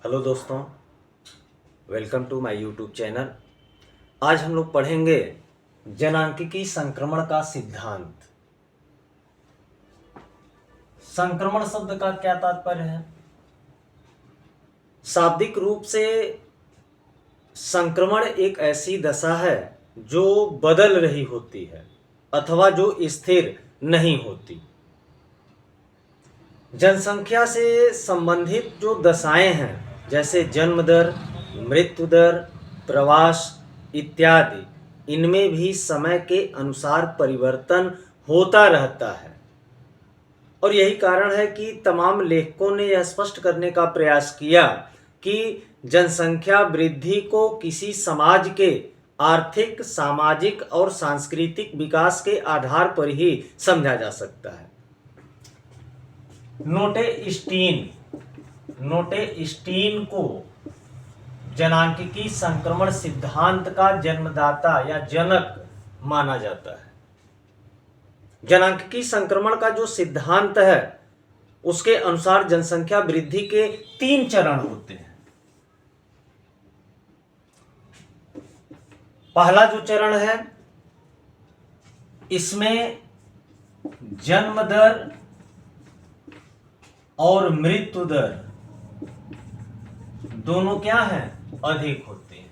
Hello दोस्तों, welcome to my YouTube channel. आज हम लोग पढ़ेंगे जनांकिकी संक्रमण का सिद्धांत। संक्रमण शब्द का क्या तात्पर्य है? शाब्दिक रूप से संक्रमण एक ऐसी दशा है जो बदल रही होती है अथवा जो स्थिर नहीं होती। जनसंख्या से संबंधित जो दशाएं हैं, जैसे जन्म दर, मृत्यु दर, प्रवास इत्यादि, इनमें भी समय के अनुसार परिवर्तन होता रहता है। और यही कारण है कि तमाम लेखकों ने यह स्पष्ट करने का प्रयास किया कि जनसंख्या वृद्धि को किसी समाज के आर्थिक, सामाजिक और सांस्कृतिक विकास के आधार पर ही समझा जा सकता है। नोटे-स्टीन को जनांकिकी संक्रमण सिद्धांत का जन्मदाता या जनक माना जाता है। जनांकिकी संक्रमण का जो सिद्धांत है, उसके अनुसार जनसंख्या वृद्धि के 3 चरण होते हैं। पहला जो चरण है, इसमें जन्म दर और मृत्यु दर दोनों क्या हैं? अधिक होते हैं।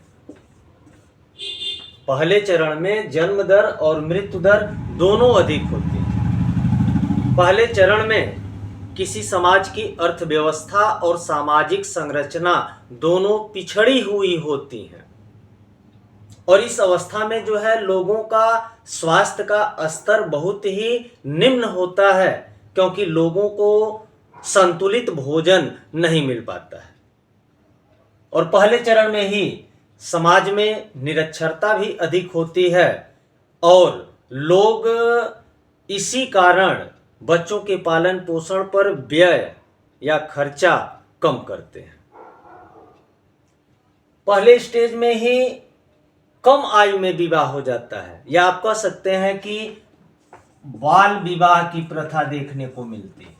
पहले चरण में जन्म दर और मृत्यु दर दोनों अधिक होती हैं। पहले चरण में किसी समाज की अर्थव्यवस्था और सामाजिक संरचना दोनों पिछड़ी हुई होती हैं, और इस अवस्था में जो है लोगों का स्वास्थ्य का स्तर बहुत ही निम्न होता है, क्योंकि लोगों को संतुलित भोजन नहीं मिल पाता है। और पहले चरण में ही समाज में निरक्षरता भी अधिक होती है, और लोग इसी कारण बच्चों के पालन पोषण पर व्यय या खर्चा कम करते हैं। पहले स्टेज में ही कम आयु में विवाह हो जाता है, या आप कह सकते हैं कि बाल विवाह की प्रथा देखने को मिलती है।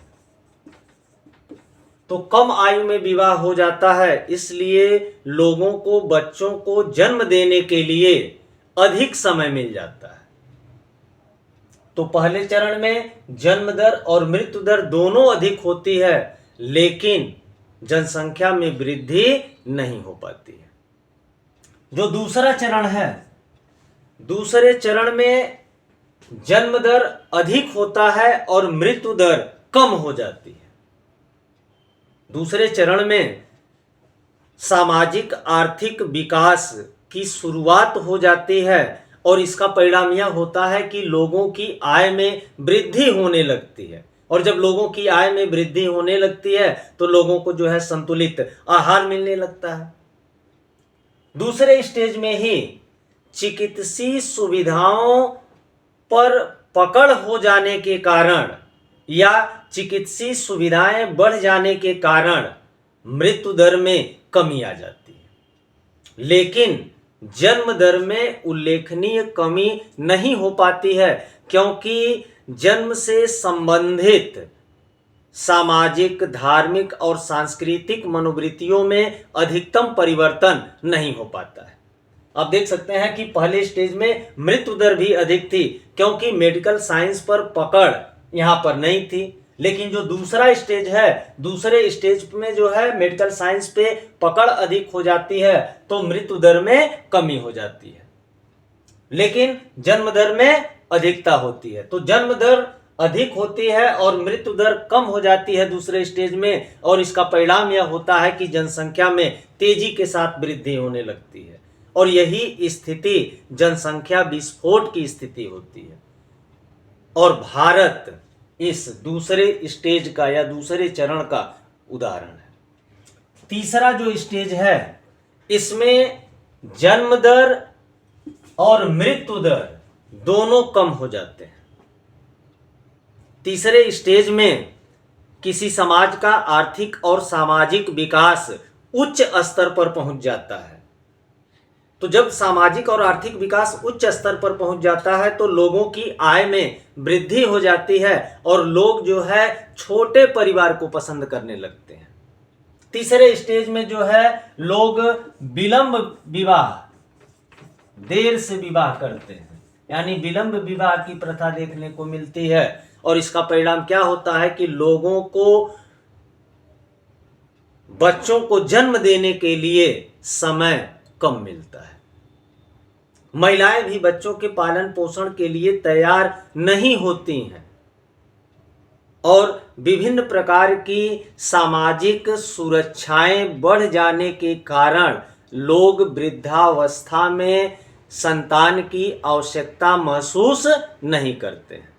तो कम आयु में विवाह हो जाता है, इसलिए लोगों को बच्चों को जन्म देने के लिए अधिक समय मिल जाता है। तो पहले चरण में जन्म दर और मृत्यु दर दोनों अधिक होती है, लेकिन जनसंख्या में वृद्धि नहीं हो पाती है। जो दूसरा चरण है, दूसरे चरण में जन्म दर अधिक होता है और मृत्यु दर कम हो जाती है। दूसरे चरण में सामाजिक आर्थिक विकास की शुरुआत हो जाती है, और इसका परिणाम यह होता है कि लोगों की आय में वृद्धि होने लगती है। और जब लोगों की आय में वृद्धि होने लगती है तो लोगों को जो है संतुलित आहार मिलने लगता है। दूसरे स्टेज में ही चिकित्सीय सुविधाओं पर पकड़ हो जाने के कारण या चिकित्सीय सुविधाएं बढ़ जाने के कारण मृत्यु दर में कमी आ जाती है, लेकिन जन्म दर में उल्लेखनीय कमी नहीं हो पाती है, क्योंकि जन्म से संबंधित सामाजिक, धार्मिक और सांस्कृतिक मनोवृत्तियों में अधिकतम परिवर्तन नहीं हो पाता है। आप देख सकते हैं कि पहले स्टेज में मृत्यु दर भी अधिक थी, क्योंकि मेडिकल साइंस पर पकड़ यहाँ पर नहीं थी। लेकिन जो दूसरा स्टेज है, दूसरे स्टेज में जो है मेडिकल साइंस पे पकड़ अधिक हो जाती है, तो मृत्यु दर में कमी हो जाती है, लेकिन जन्म दर में अधिकता होती है। तो जन्म दर अधिक होती है और मृत्यु दर कम हो जाती है दूसरे स्टेज में, और इसका परिणाम यह होता है कि जनसंख्या में तेजी के साथ वृद्धि होने लगती है, और यही स्थिति जनसंख्या विस्फोट की स्थिति होती है। और भारत इस दूसरे स्टेज का या दूसरे चरण का उदाहरण है। तीसरा जो स्टेज है, इसमें जन्म दर और मृत्यु दर दोनों कम हो जाते हैं। तीसरे स्टेज में किसी समाज का आर्थिक और सामाजिक विकास उच्च स्तर पर पहुंच जाता है। तो जब सामाजिक और आर्थिक विकास उच्च स्तर पर पहुंच जाता है तो लोगों की आय में वृद्धि हो जाती है, और लोग जो है छोटे परिवार को पसंद करने लगते हैं। तीसरे स्टेज में जो है लोग विलंब विवाह, देर से विवाह करते हैं, यानी विलंब विवाह की प्रथा देखने को मिलती है। और इसका परिणाम क्या होता है कि लोगों को बच्चों को जन्म देने के लिए समय कम मिलता है। महिलाएं भी बच्चों के पालन पोषण के लिए तैयार नहीं होती हैं और विभिन्न प्रकार की सामाजिक सुरक्षाएं बढ़ जाने के कारण लोग वृद्धावस्था में संतान की आवश्यकता महसूस नहीं करते हैं।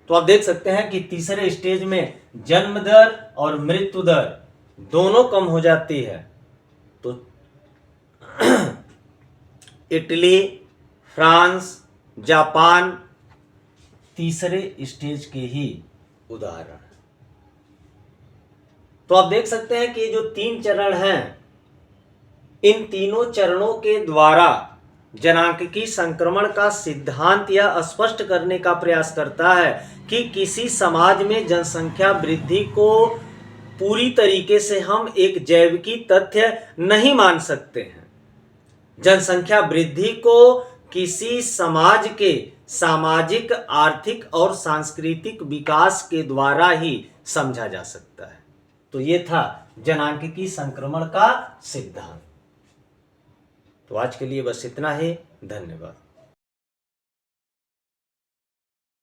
तो आप देख सकते हैं कि तीसरे स्टेज में जन्म दर और मृत्यु दर दोनों कम हो जाती है। तो इटली, फ्रांस, जापान तीसरे स्टेज के ही उदाहरण। तो आप देख सकते हैं कि ये जो 3 चरण हैं, इन तीनों चरणों के द्वारा जनांकिकी संक्रमण का सिद्धांत यह स्पष्ट करने का प्रयास करता है कि किसी समाज में जनसंख्या वृद्धि को पूरी तरीके से हम एक जैविकी तथ्य नहीं मान सकते हैं। जनसंख्या वृद्धि को किसी समाज के सामाजिक, आर्थिक और सांस्कृतिक विकास के द्वारा ही समझा जा सकता है। तो ये था जनांकिकी संक्रमण का सिद्धांत। तो आज के लिए बस इतना ही। धन्यवाद।